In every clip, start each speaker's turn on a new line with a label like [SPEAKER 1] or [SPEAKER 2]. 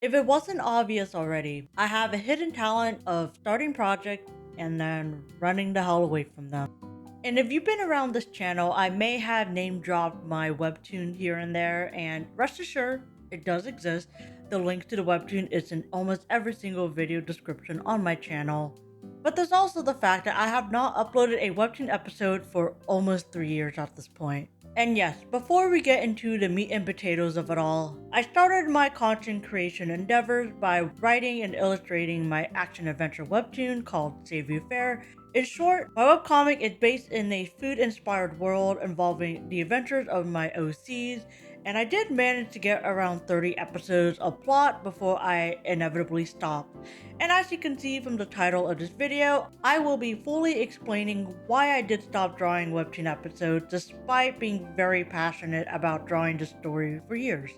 [SPEAKER 1] If it wasn't obvious already, I have a hidden talent of starting projects and then running the hell away from them. And if you've been around this channel, I may have name dropped my webtoon here and there, and rest assured, it does exist. The link to the webtoon is in almost every single video description on my channel. But there's also the fact that I have not uploaded a webtoon episode for almost 3 years at this point. And yes, before we get into the meat and potatoes of it all, I started my content creation endeavors by writing and illustrating my action adventure webtoon called Save You Fair. In short, my webcomic is based in a food-inspired world involving the adventures of my OCs, and I did manage to get around 30 episodes of plot before I inevitably stopped. And as you can see from the title of this video, I will be fully explaining why I did stop drawing webtoon episodes despite being very passionate about drawing the story for years.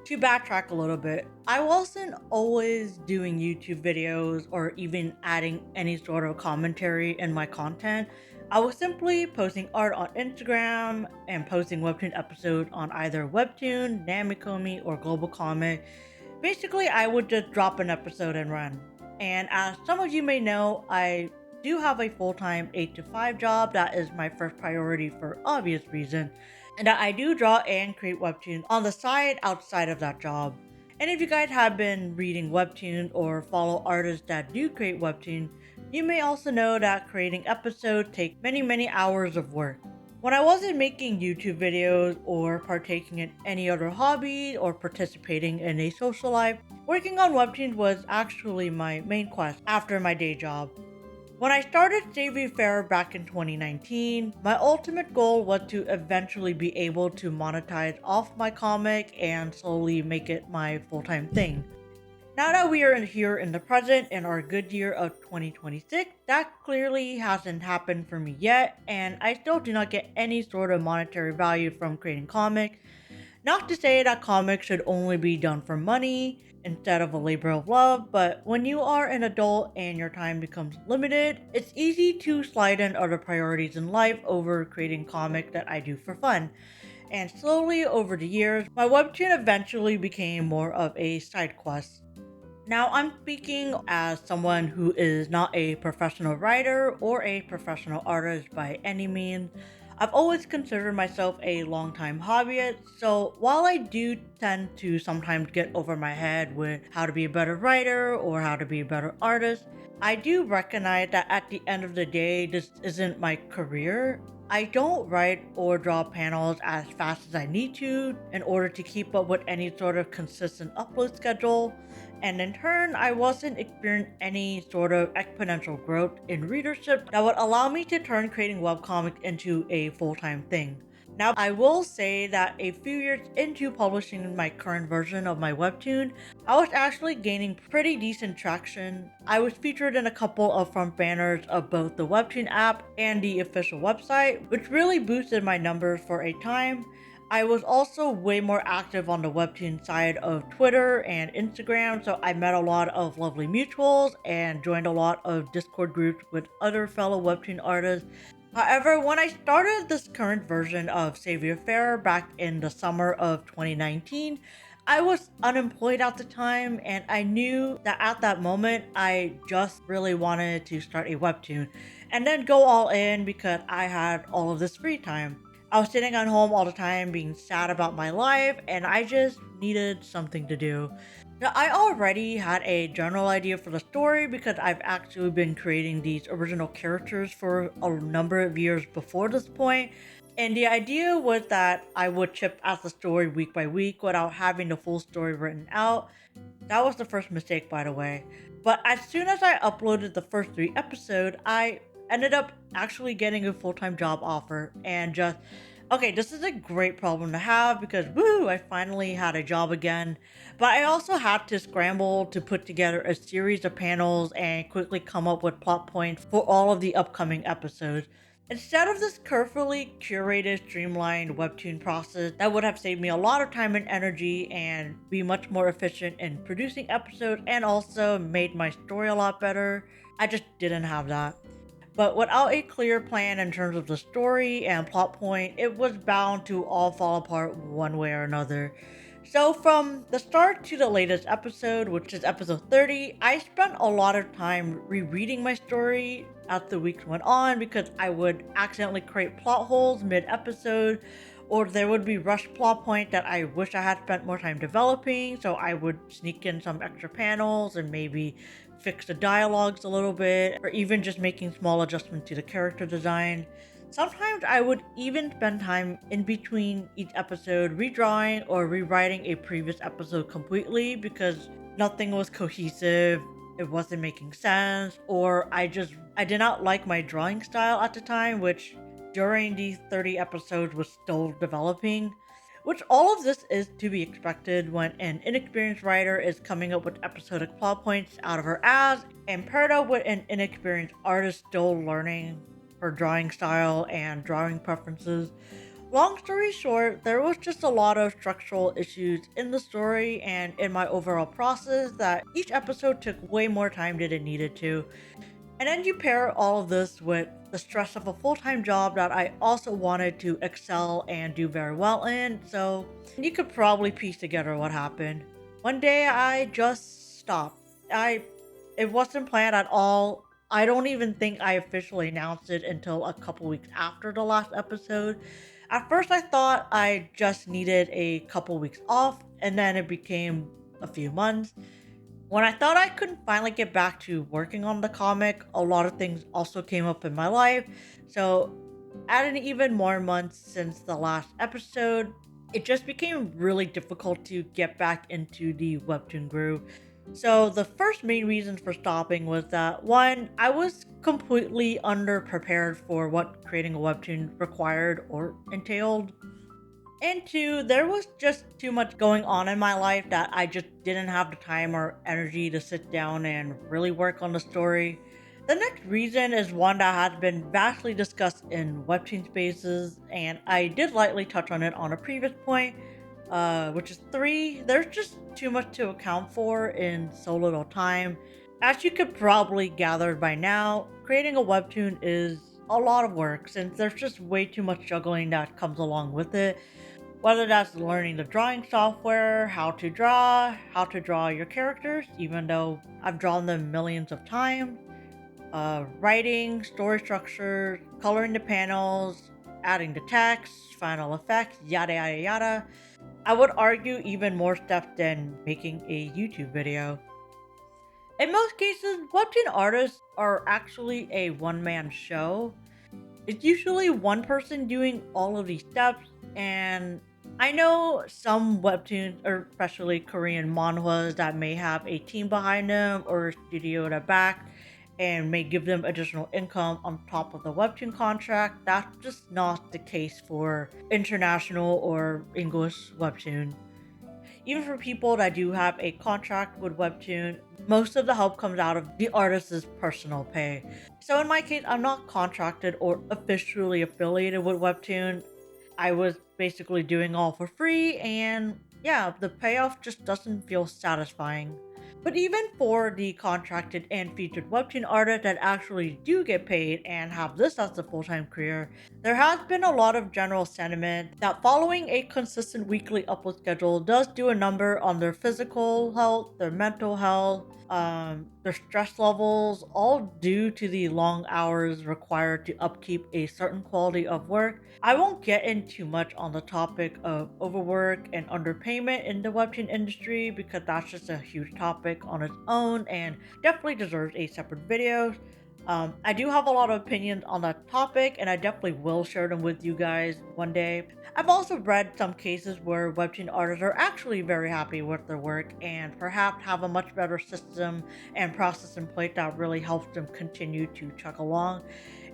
[SPEAKER 1] To backtrack a little bit, I wasn't always doing YouTube videos or even adding any sort of commentary in my content. I was simply posting art on Instagram and posting webtoon episodes on either Webtoon, Namikomi, or Global Comic. Basically, I would just drop an episode and run. And as some of you may know, I do have a full-time 8 to 5 job that is my first priority for obvious reasons, and that I do draw and create webtoons on the side outside of that job. And if you guys have been reading webtoons or follow artists that do create webtoons, you may also know that creating episodes take many hours of work. When I wasn't making YouTube videos or partaking in any other hobby or participating in a social life, working on webtoons was actually my main quest after my day job. When I started Save Fair back in 2019, my ultimate goal was to eventually be able to monetize off my comic and slowly make it my full-time thing. Now that we are here in the present in our good year of 2026, that clearly hasn't happened for me yet, and I still do not get any sort of monetary value from creating comics. Not to say that comics should only be done for money instead of a labor of love, but when you are an adult and your time becomes limited, it's easy to slide in other priorities in life over creating comics that I do for fun. And slowly over the years, my webtoon eventually became more of a side quest. Now, I'm speaking as someone who is not a professional writer or a professional artist by any means. I've always considered myself a longtime hobbyist, so while I do tend to sometimes get over my head with how to be a better writer or how to be a better artist, I do recognize that at the end of the day, this isn't my career. I don't write or draw panels as fast as I need to in order to keep up with any sort of consistent upload schedule, and in turn, I wasn't experiencing any sort of exponential growth in readership that would allow me to turn creating webcomics into a full-time thing. Now, I will say that a few years into publishing my current version of my webtoon, I was actually gaining pretty decent traction. I was featured in a couple of front banners of both the Webtoon app and the official website, which really boosted my numbers for a time. I was also way more active on the Webtoon side of Twitter and Instagram, so I met a lot of lovely mutuals and joined a lot of Discord groups with other fellow Webtoon artists. However, when I started this current version of Savior Fair back in the summer of 2019, I was unemployed at the time, and I knew that at that moment I just really wanted to start a webtoon and then go all in because I had all of this free time. I was sitting at home all the time being sad about my life, and I just needed something to do. Now, I already had a general idea for the story because I've actually been creating these original characters for a number of years before this point, and the idea was that I would chip at the story week by week without having the full story written out. That was the first mistake, by the way. But as soon as I uploaded the first 3 episodes, I ended up actually getting a full-time job offer and just, okay, this is a great problem to have because woo, I finally had a job again. But I also had to scramble to put together a series of panels and quickly come up with plot points for all of the upcoming episodes. Instead of this carefully curated, streamlined webtoon process that would have saved me a lot of time and energy and be much more efficient in producing episodes and also made my story a lot better, I just didn't have that. But without a clear plan in terms of the story and plot point, it was bound to all fall apart one way or another. So, from the start to the latest episode, which is episode 30, I spent a lot of time rereading my story as the weeks went on because I would accidentally create plot holes mid episode, or there would be rushed plot point that I wish I had spent more time developing. So, I would sneak in some extra panels and maybe fix the dialogues a little bit, or even just making small adjustments to the character design. Sometimes I would even spend time in between each episode redrawing or rewriting a previous episode completely because nothing was cohesive, it wasn't making sense, or I did not like my drawing style at the time, which during these 30 episodes was still developing. Which all of this is to be expected when an inexperienced writer is coming up with episodic plot points out of her ass, and paired up with an inexperienced artist still learning her drawing style and drawing preferences. Long story short, there was just a lot of structural issues in the story and in my overall process that each episode took way more time than it needed to. And then you pair all of this with the stress of a full time job that I also wanted to excel and do very well in, so you could probably piece together what happened. One day I just stopped. I It wasn't planned at all. I don't even think I officially announced it until a couple weeks after the last episode. At first I thought I just needed a couple weeks off, and then it became a few months. When I thought I couldn't finally get back to working on the comic, a lot of things also came up in my life. So, adding even more months since the last episode, it just became really difficult to get back into the Webtoon groove. So, the first main reason for stopping was that one, I was completely underprepared for what creating a Webtoon required or entailed. And two, there was just too much going on in my life that I just didn't have the time or energy to sit down and really work on the story. The next reason is one that has been vastly discussed in Webtoon spaces, and I did lightly touch on it on a previous point, which is three, there's just too much to account for in so little time. As you could probably gather by now, creating a Webtoon is a lot of work since there's just way too much juggling that comes along with it, whether that's learning the drawing software, how to draw your characters, even though I've drawn them millions of times, writing, story structure, coloring the panels, adding the text, final effects, yada yada yada. I would argue even more steps than making a YouTube video. In most cases, webtoon artists are actually a one-man show. It's usually one person doing all of these steps, and I know some webtoons, or especially Korean manhwas, that may have a team behind them or a studio that back and may give them additional income on top of the webtoon contract. That's just not the case for international or English webtoon. Even for people that do have a contract with Webtoon, most of the help comes out of the artist's personal pay. So in my case, I'm not contracted or officially affiliated with Webtoon. I was basically doing all for free, and yeah, the payoff just doesn't feel satisfying. But even for the contracted and featured webtoon artists that actually do get paid and have this as a full-time career, there has been a lot of general sentiment that following a consistent weekly upload schedule does do a number on their physical health, their mental health, their stress levels, all due to the long hours required to upkeep a certain quality of work. I won't get into much on the topic of overwork and underpayment in the webtoon industry because that's just a huge topic on its own and definitely deserves a separate video. I do have a lot of opinions on that topic, and I definitely will share them with you guys one day. I've also read some cases where webtoon artists are actually very happy with their work and perhaps have a much better system and process in place that really helps them continue to chug along.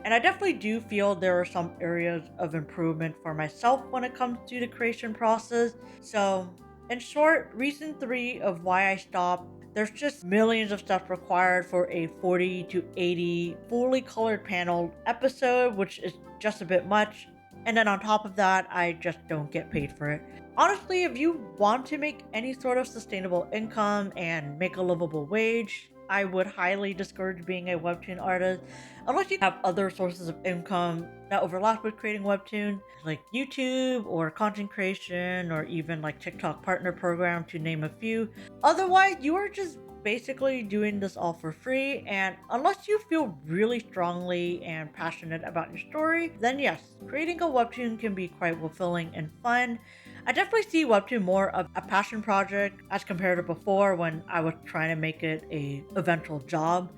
[SPEAKER 1] And I definitely do feel there are some areas of improvement for myself when it comes to the creation process. So, in short, reason three of why I stopped, there's just millions of steps required for a 40 to 80 fully colored panel episode, which is just a bit much. And then on top of that, I just don't get paid for it. Honestly, if you want to make any sort of sustainable income and make a livable wage, I would highly discourage being a webtoon artist unless you have other sources of income that overlap with creating webtoon, like YouTube or content creation or even like TikTok partner program to name a few. Otherwise, you are just basically doing this all for free, and unless you feel really strongly and passionate about your story, then yes, creating a webtoon can be quite fulfilling and fun. I definitely see Webtoon more of a passion project as compared to before when I was trying to make it a eventual job.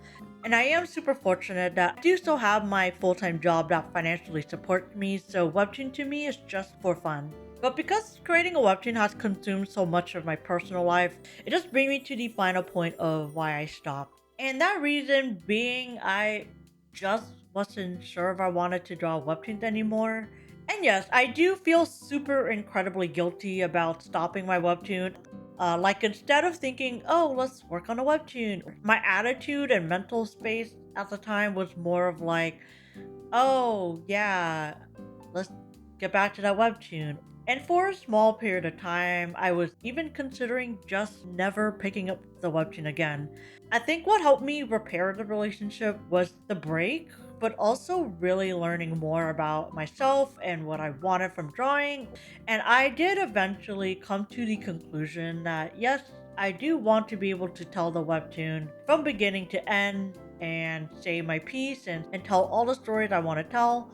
[SPEAKER 1] And I am super fortunate that I do still have my full-time job that financially supports me, so Webtoon to me is just for fun. But because creating a Webtoon has consumed so much of my personal life, it just brings me to the final point of why I stopped. And that reason being, I just wasn't sure if I wanted to draw Webtoons anymore. And yes, I do feel super incredibly guilty about stopping my Webtoon. Like instead of thinking, oh, let's work on a Webtoon, my attitude and mental space at the time was more of like, oh, yeah, let's get back to that webtoon. And for a small period of time, I was even considering just never picking up the webtoon again. I think what helped me repair the relationship was the break, but also really learning more about myself and what I wanted from drawing. And I did eventually come to the conclusion that yes, I do want to be able to tell the webtoon from beginning to end and say my piece and tell all the stories I want to tell.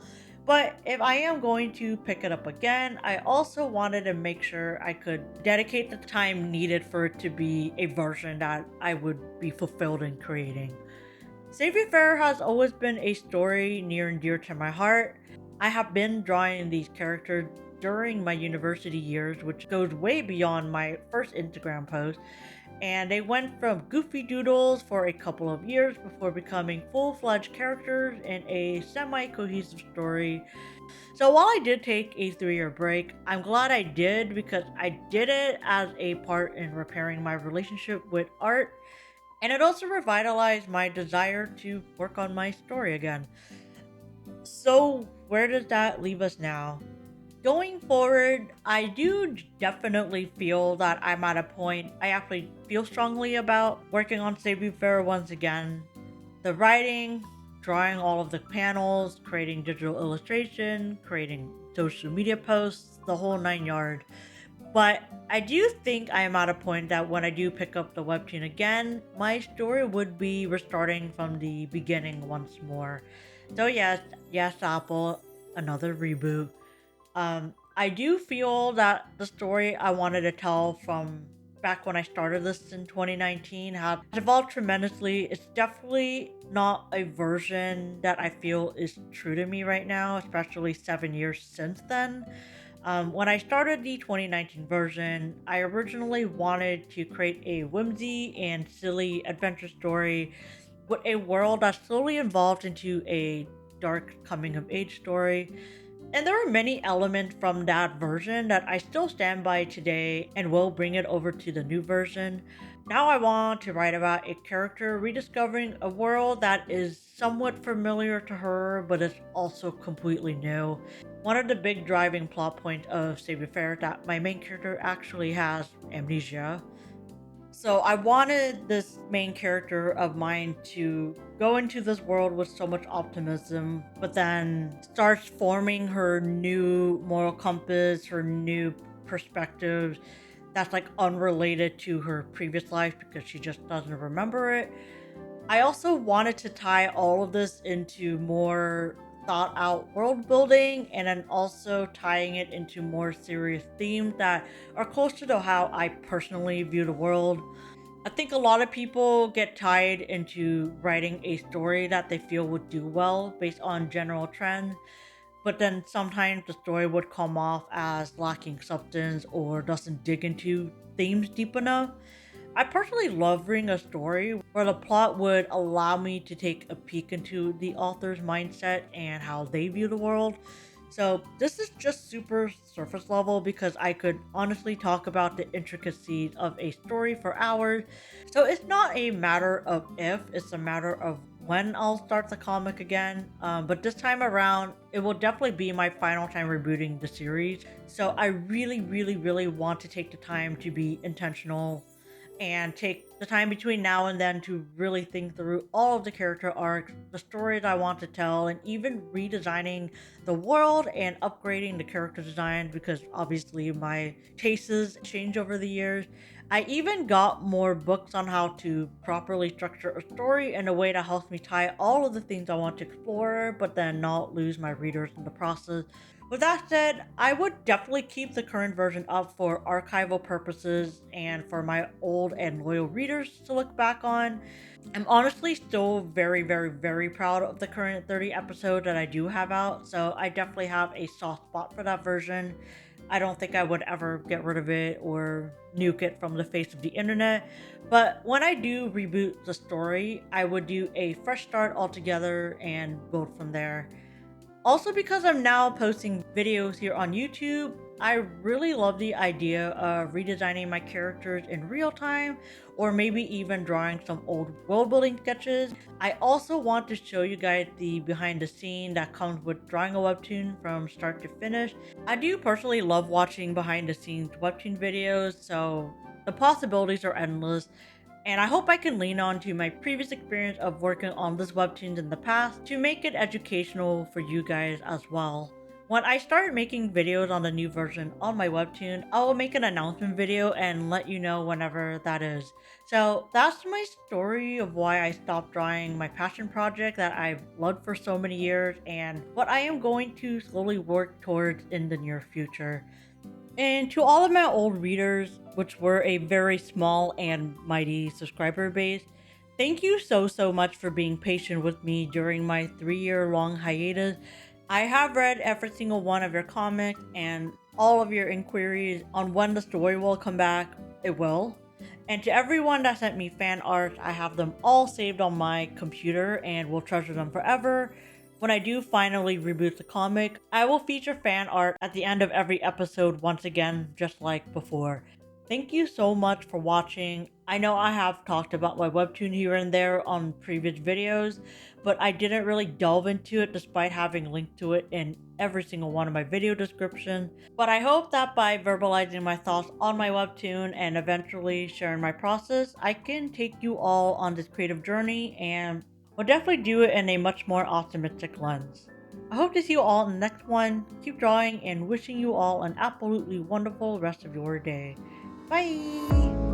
[SPEAKER 1] But if I am going to pick it up again, I also wanted to make sure I could dedicate the time needed for it to be a version that I would be fulfilled in creating. Savior Fair has always been a story near and dear to my heart. I have been drawing these characters during my university years, which goes way beyond my first Instagram post, and they went from goofy doodles for a couple of years before becoming full-fledged characters in a semi-cohesive story. So while I did take a 3-year break, I'm glad I did because I did it as a part in repairing my relationship with art, and it also revitalized my desire to work on my story again. So where does that leave us now? Going forward, I do definitely feel that I'm at a point I actually feel strongly about working on Saving Fair once again. The writing, drawing all of the panels, creating digital illustration, creating social media posts, the whole 9 yard. But I do think I am at a point that when I do pick up the webtoon again, my story would be restarting from the beginning once more. So yes, Apple, another reboot. I do feel that the story I wanted to tell from back when I started this in 2019 has evolved tremendously. It's definitely not a version that I feel is true to me right now, especially 7 years since then. When I started the 2019 version, I originally wanted to create a whimsy and silly adventure story with a world that slowly evolved into a dark coming of age story. And there are many elements from that version that I still stand by today and will bring it over to the new version. Now I want to write about a character rediscovering a world that is somewhat familiar to her, but is also completely new. One of the big driving plot points of Save Your Fair is that my main character actually has amnesia. So I wanted this main character of mine to go into this world with so much optimism, but then starts forming her new moral compass, her new perspectives that's like unrelated to her previous life because she just doesn't remember it. I also wanted to tie all of this into more thought out world building and then also tying it into more serious themes that are closer to how I personally view the world. I think a lot of people get tied into writing a story that they feel would do well based on general trends, but then sometimes the story would come off as lacking substance or doesn't dig into themes deep enough. I personally love reading a story where the plot would allow me to take a peek into the author's mindset and how they view the world. So, this is just super surface level because I could honestly talk about the intricacies of a story for hours. So, it's not a matter of if, it's a matter of when I'll start the comic again. But this time around, it will definitely be my final time rebooting the series. So, I really, really, really want to take the time to be intentional and take the time between now and then to really think through all of the character arcs, the stories I want to tell, and even redesigning the world and upgrading the character design because obviously my tastes change over the years. I even got more books on how to properly structure a story in a way that helps me tie all of the things I want to explore, but then not lose my readers in the process. With that said, I would definitely keep the current version up for archival purposes and for my old and loyal readers to look back on. I'm honestly still very, very, very proud of the current 30 episode that I do have out, so I definitely have a soft spot for that version. I don't think I would ever get rid of it or nuke it from the face of the internet, but when I do reboot the story, I would do a fresh start altogether and build from there. Also, because I'm now posting videos here on YouTube, I really love the idea of redesigning my characters in real time, or maybe even drawing some old world building sketches. I also want to show you guys the behind the scene that comes with drawing a webtoon from start to finish. I do personally love watching behind the scenes webtoon videos, so the possibilities are endless, and I hope I can lean on to my previous experience of working on this webtoons in the past to make it educational for you guys as well. When I start making videos on the new version on my webtoon, I will make an announcement video and let you know whenever that is. So that's my story of why I stopped drawing my passion project that I've loved for so many years and what I am going to slowly work towards in the near future. And to all of my old readers, which were a very small and mighty subscriber base, thank you so much for being patient with me during my 3 year long hiatus. I have read every single one of your comics and all of your inquiries on when the story will come back. It will. And to everyone that sent me fan art, I have them all saved on my computer and will treasure them forever. When I do finally reboot the comic, I will feature fan art at the end of every episode once again, just like before. Thank you so much for watching. I know I have talked about my webtoon here and there on previous videos, but I didn't really delve into it despite having linked to it in every single one of my video descriptions. But I hope that by verbalizing my thoughts on my webtoon and eventually sharing my process, I can take you all on this creative journey and will definitely do it in a much more optimistic lens. I hope to see you all in the next one. Keep drawing and wishing you all an absolutely wonderful rest of your day. Bye!